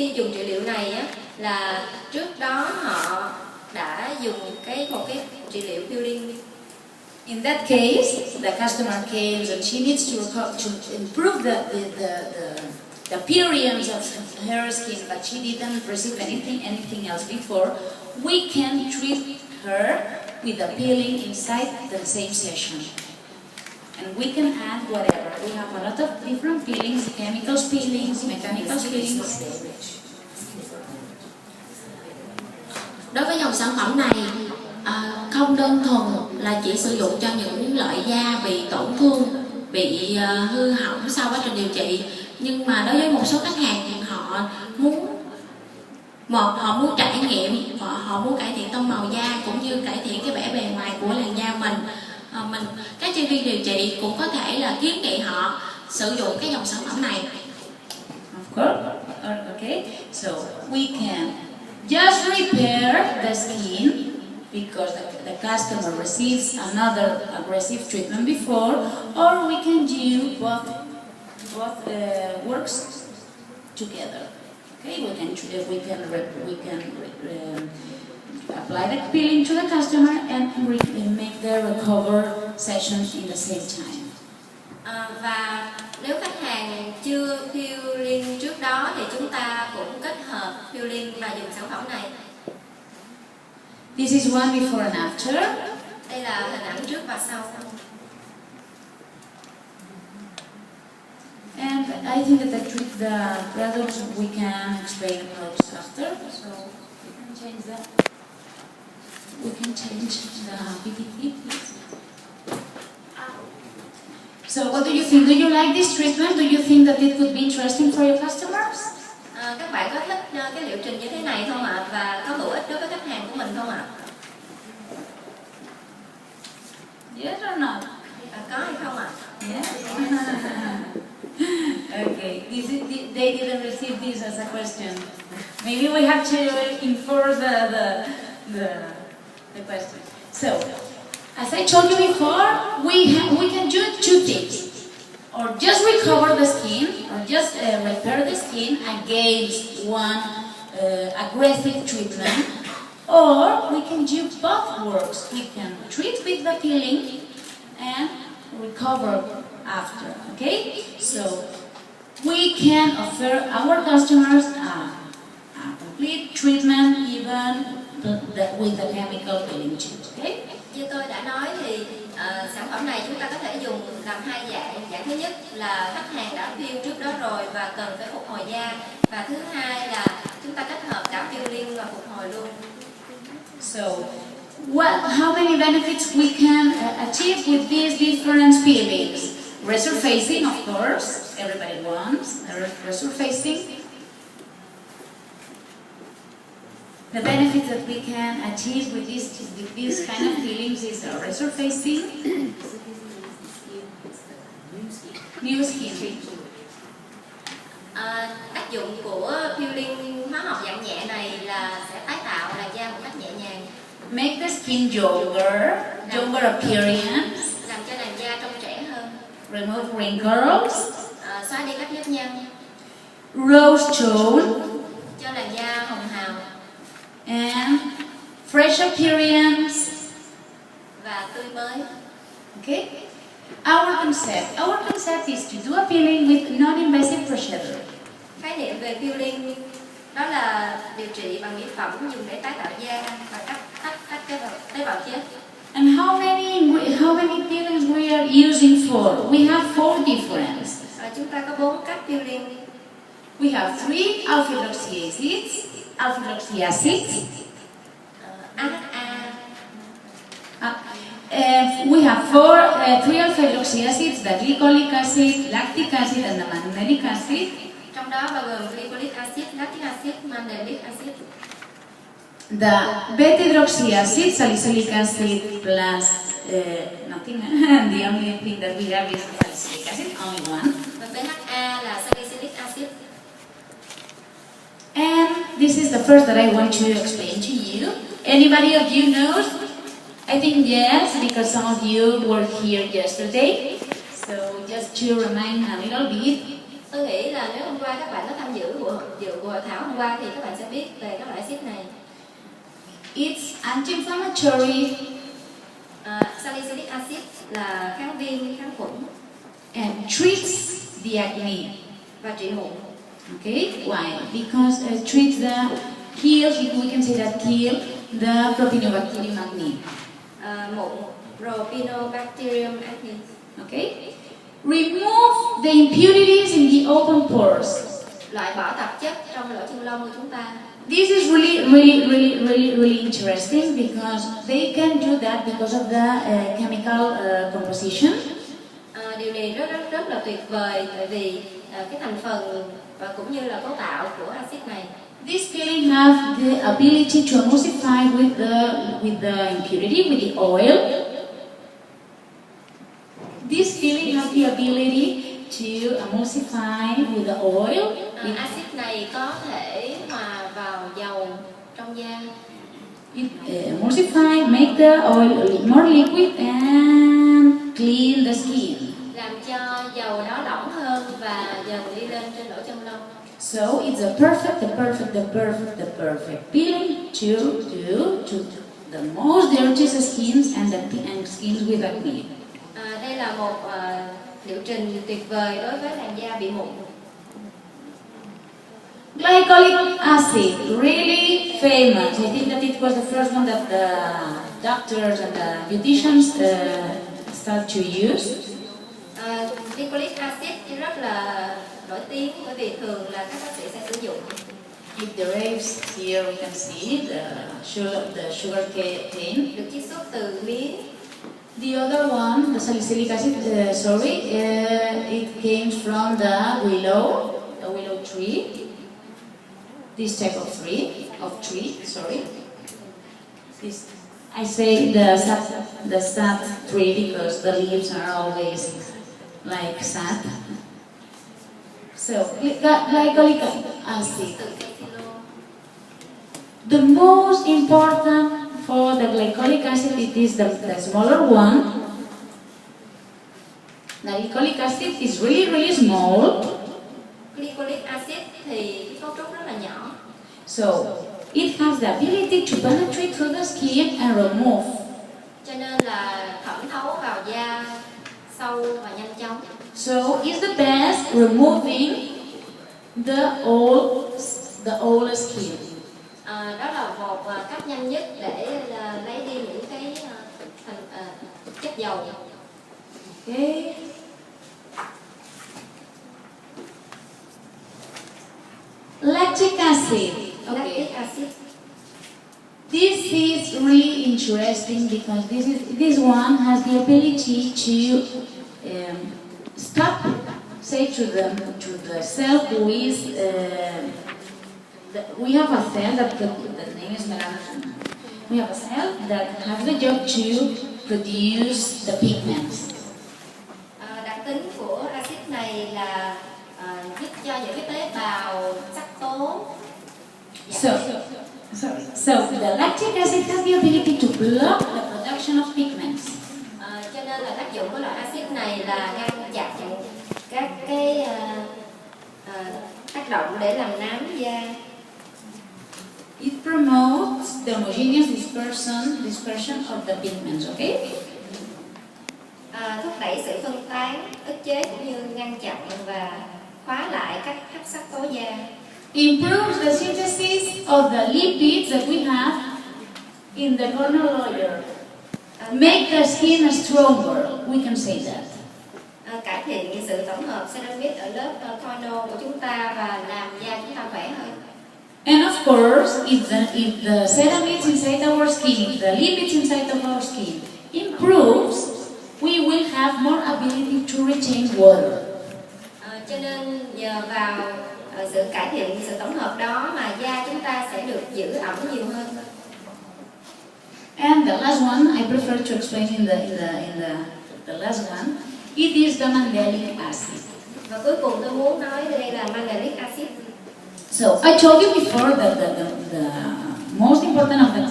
khi dùng trị liệu này á, là trước đó họ đã dùng một cái trị liệu peeling. In that case, the customer came and she needs to improve the appearance of her skin, but she didn't receive anything else before. We can treat her with the peeling inside the same session. And we can add whatever. We have a lot of different peelings, chemicals peelings, mechanical peelings. Đối với dòng sản phẩm này, không đơn thuần là chỉ sử dụng cho những loại da bị tổn thương, bị hư hỏng sau quá trình điều trị, nhưng mà đối với một số khách hàng thì họ muốn trải nghiệm, họ muốn cải thiện tông màu da cũng như cải thiện cái vẻ bề ngoài của làn da mình. Các chuyên viên điều trị cũng có thể là kiến nghị họ sử dụng cái dòng sản phẩm này. Of course. Okay. So we can just repair the skin because the customer receives another aggressive treatment before, or we can do both works together. Okay, we can apply the peeling to the customer and make the recover sessions in the same time. Và nếu khách hàng chưa peeling trước đó thì chúng ta cũng kết hợp peeling và dùng sản phẩm này. This is one before and after. Đây là hình ảnh trước và sau. And I think that the products we can explain about after. So we can change that. We can change the PPT, please. So what do you think? Do you like this treatment? Do you think that it would be interesting for your customers? Các bạn có thích cái liệu trình như thế này không ạ? Và có hữu ích đối với khách hàng của mình không ạ? Yes or not? Có hay không ạ? Yes. Okay. They didn't receive this as a question. Maybe we have to enforce the question. So, as I told you before, we can do two things. Or just recover the skin, or just repair the skin against one aggressive treatment, or we can do both works. We can treat with the peeling and recover after, okay? So, we can offer our customers a complete treatment even with the chemical peeling too, okay? Như tôi đã nói thì sản phẩm này chúng ta có thể dùng làm hai dạng. Dạng thứ nhất là khách hàng đã peel trước đó rồi và cần phải phục hồi da. Và thứ hai là chúng ta kết hợp cả peeling và phục hồi luôn. So, how many benefits we can achieve with these different peelings? Resurfacing, of course, everybody wants resurfacing. The benefits that we can achieve with this kind of peelings is resurfacing, new skin. Tác dụng của peeling hóa học dạng nhẹ này là sẽ tái tạo làn da một cách nhẹ nhàng. Make the skin younger appearance. Làm cho làn da trông trẻ hơn. Remove wrinkles. Xóa đi các nếp nhăn. Rose tone. Cho làn da hồng hào. And fresh appearance. Và tươi mới. Okay. Our concept is to do a peeling with non-invasive procedure. Khái niệm về peeling đó là điều trị bằng mỹ phẩm dùng để tái tạo da và cắt tế bào chết. And how many peelings we are using for? We have 4 different. Chúng ta có 4 cách peeling. We have 3 alpha-hydroxy acids. AHA. We have 3 alpha-hydroxy acids: the glycolic acid, lactic acid, and the mandelic acid. Trong đó bao gồm glycolic acid, lactic acid, mandelic acid. The beta-hydroxy acid, salicylic acid plus nothing. The only thing that we have is salicylic acid, only one. Và PHA là salicylic acid. And this is the first that I want to explain to you. Anybody of you knows? I think yes, because some of you were here yesterday. So just to remind a little bit. Tôi nghĩ là nếu hôm qua các bạn có tham dự dự của hội thảo hôm qua thì các bạn sẽ biết về các loại axit này. It's anti-inflammatory Salicylic acid là kháng viêm, kháng khuẩn and treats the acne. và trị mụn. Okay, why? Because it treats kills, we can say that kill the propionibacterium acne. Mụn Propionibacterium acne. Okay, remove the impurities in the open pores. Loại bỏ tạp chất trong lỗ chân lông của chúng ta. This is really interesting because they can do that because of the chemical composition. Điều này rất là tuyệt vời tại vì cái thành phần và cũng như là cấu tạo của axit này. This peeling have the ability to emulsify with the impurity, with the oil. This peeling have the ability to emulsify with the oil. Axit này có thể hòa vào dầu trong da. It emulsify, make the oil a little more liquid and clean the skin. Làm cho dầu đó lỏng hơn và dần đi lên trên lỗ chân lông. So it's a perfect peeling to the most dirtiest skins and skins with acne. Đây là một liệu trình tuyệt vời đối với làn da bị mụn. Glycolic acid, really famous. I think that it was the first one that the doctors and the beauticians start to use. Glycolic acid rất là nổi tiếng bởi vì thường là các bác sĩ sẽ sử dụng. It derives here we can see the sugar cane. Được chiết xuất từ miến. The other one, the salicylic acid, it came from the willow tree. This type of tree. This, I say the sad tree because the leaves are always like sad. So, glycolic acid. The most important for the glycolic acid, it is the smaller one. The glycolic acid is really small. Glycolic acid thì cấu trúc rất là nhỏ. So it has the ability to penetrate through the skin and remove. Cho nên là thẩm thấu vào da sâu và nhanh chóng. So it's the best removing the old skin. Đó là một cách nhanh nhất để lấy đi những cái chất dầu. Okay. Lactic acid. Okay. Lactic acid. This is really interesting because this one has the ability to stop, say to the cell who is we have a cell that the name is melanoma. We have a cell that has the job to produce the pigments. Đặc tính của axit này là giúp cho những cái tế bào sắc tố. So the lactic acid has the ability to block the production of pigments. Cho nên là tác dụng của loại axit này là ngăn chặn các cái tác động để làm nám da. It promotes the homogeneous dispersion of the pigments. Okay. Thúc đẩy sự phân tán, ức chế cũng như ngăn chặn và khóa lại các hắc sắc tố da. Improves the synthesis of the lipids that we have in the corneal layer. Make the skin stronger. We can say that. Cải thiện sự tổng hợp ceramide ở lớp corneal của chúng ta và làm da chúng ta khỏe hơn. And of course, if the ceramides inside our skin, if the lipids inside of our skin improves, we will have more ability to retain water. Cho nên nhờ vào sự cải thiện sự tổng hợp đó mà da chúng ta sẽ được giữ ẩm nhiều hơn. And the last one I prefer to explain in the last one. It is the mandelic acid. Và cuối cùng tôi muốn nói đây là mandelic acid. So I told you before that the most important of the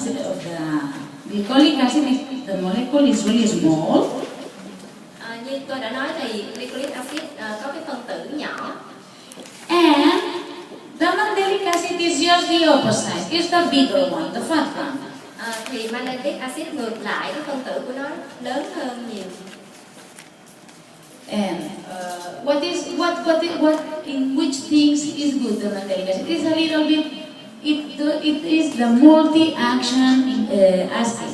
glycolic acid is the molecule is really small. Như tôi đã nói thì glycolic acid có cái phân tử nhỏ. And the mandelic acid is just the opposite. It's the bigger one, the fat one. Thì mandelic acid ngược lại, cái phân tử của nó lớn hơn nhiều. And what in which things is good the mandelic acid? It's a little bit. It is the multi-action acid.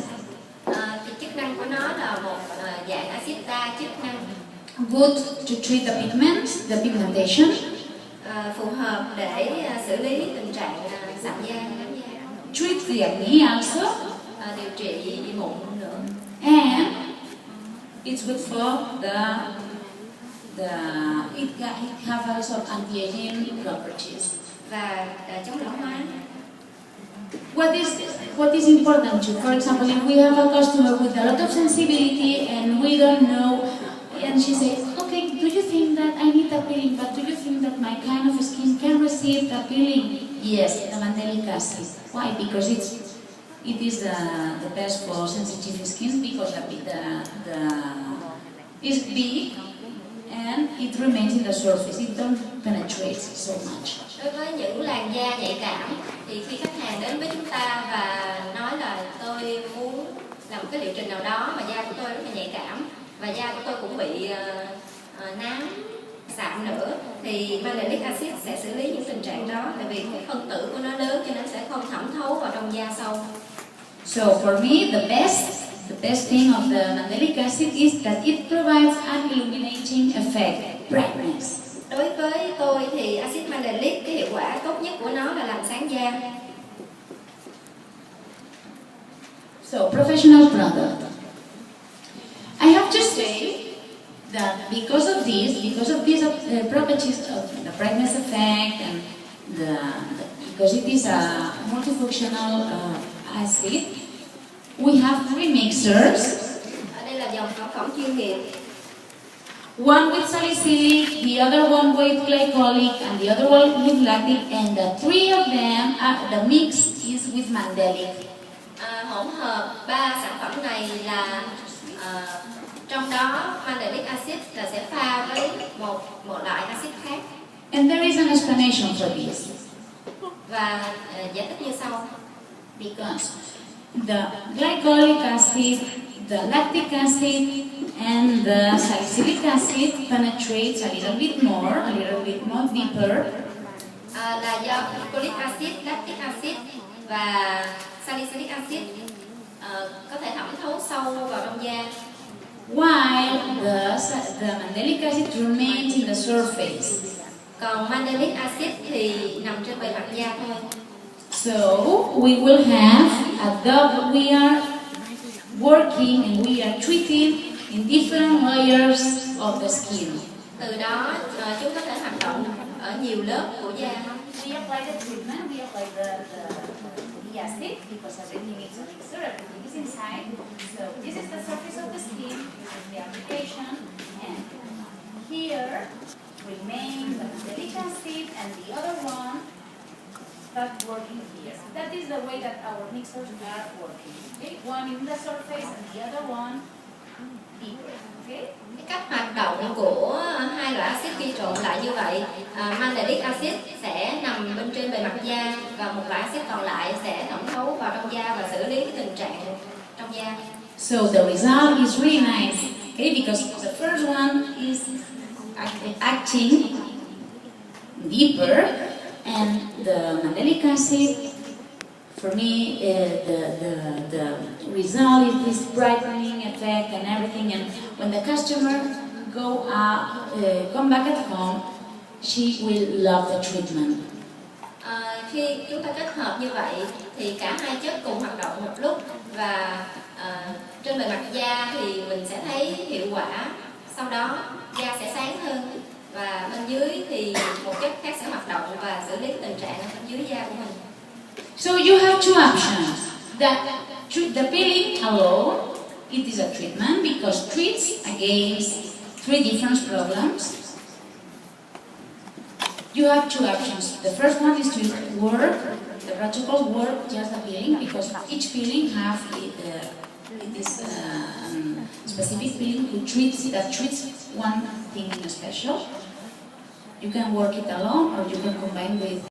Thì chức năng của nó là một dạng axit đa chức năng. Good to treat the pigments, the pigmentation. Phù hợp để xử lý tình trạng sạm da. Treat the acne also. Điều trị mụn nữa. And it's good for it have also anti-aging properties. Và chống lão hóa. What is important to, for example, if we have a customer with a lot of sensibility and we don't know, and she says, okay, do you think that I need a peeling, but do you think that my kind of skin can receive the peeling? Yes, the mandelic acid. Why? Because it is the best for sensitive skin because it's big and it remains in the surface. It don't penetrate so much. Đối với những làn da nhạy cảm thì khi khách hàng đến với chúng ta và nói là tôi muốn làm một cái liệu trình nào đó mà da của tôi rất là nhạy cảm và da của tôi cũng bị nám, sạm nữa, thì mandelic acid sẽ xử lý những tình trạng đó, tại vì cái phân tử của nó lớn cho nên sẽ không thẩm thấu vào trong da sâu. So for me, the best thing of the mandelic acid is that it provides an illuminating effect, brightness. Đối với tôi thì axit mandelic, cái hiệu quả tốt nhất của nó là làm sáng da. So professional product. I have to say that because of these properties of the brightness effect and because it is a multifunctional acid, we have 3 mixers. Ở đây là dòng sản phẩm chuyên nghiệp. One with salicylic, the other one with glycolic, and the other one with lactic, and the 3 of them, the mix is with mandelic. Hỗn hợp 3 sản phẩm này là trong đó mandelic acid là sẽ pha với một loại axit khác. And there is an explanation for this. Và giải thích như sau. Because the glycolic acid, the lactic acid, and the salicylic acid penetrates a little bit more deeper. Là do glycolic acid, lactic acid và salicylic acid có thể thẩm thấu sâu vào trong da. While the mandelic acid remains in the surface. Còn mandelic acid thì nằm trên bề mặt da thôi. So we will have we are working and we are treating in different layers of the skin. Từ đó chúng có thể hoạt động ở nhiều lớp của da. We apply the treatment, we apply the acid because everything is a mixture, everything is inside. So this is the surface of the skin, this is the application, and here remain the mandelic acid and the other one start working here. That is the way that our mixers are working. Okay? One in the surface and the other one deeper. Okay? Cái cách hoạt động của hai loại axit khi trộn lại như vậy, mandelic acid sẽ nằm bên trên bề mặt da và một loại axit còn lại sẽ thẩm thấu vào trong da và xử lý cái tình trạng trong da. So the result is really nice, okay? Because the first one is acting deeper, and the mandelic acid, for me, the result is this brightening effect and everything. And when the customer come back at home, she will love the treatment. Khi chúng ta kết hợp như vậy thì cả hai chất cùng hoạt động một lúc và trên bề mặt da thì mình sẽ thấy hiệu quả. Sau đó da sẽ sáng hơn và bên dưới thì một chất khác sẽ hoạt động và xử lý tình trạng ở bên dưới da của mình. So you have 2 options. The peeling alone, it is a treatment because treats against 3 different problems. You have 2 options. The first one is to work, the protocols work just the peeling because each peeling have this specific peeling that treats one thing in special. You can work it alone or you can combine with